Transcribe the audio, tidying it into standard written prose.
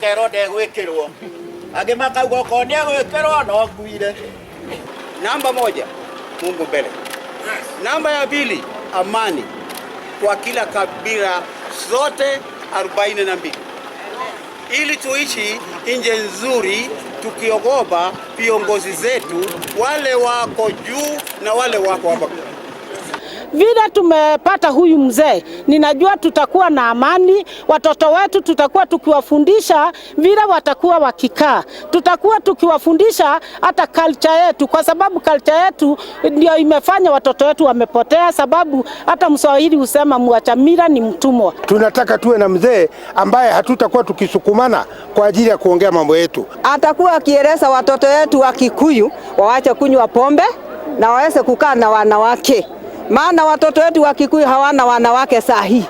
kero ndegwikirwo age makauga konia gwikirwo no nguire. Namba 1, Mungu mbele. Namba ya 2, amani kwa kila kabila zote 42, ili tuishi nje nzuri tukiogopa viongozi zetu wale wako juu na wale wako hapa. Vile tumepata huyu mzee, ninajua tutakuwa na amani. Watoto wetu tutakuwa tukiwafundisha vile watakuwa wakikaa. Tutakuwa tukiwafundisha hata culture yetu, kwa sababu culture yetu ndio imefanya watoto wetu wamepotea, sababu hata Mswahili husema muacha mila ni mtumwa. Tunataka tuwe na mzee ambaye hatutakuwa tukisukumana kwa ajili ya kuongea mambo yetu. Atakuwa akieleza watoto wetu wa Kikuyu waache kunywa pombe na waweze kukaa na wanawake. Maana watoto wetu wa Kikuyu hawana wanawake sahihi.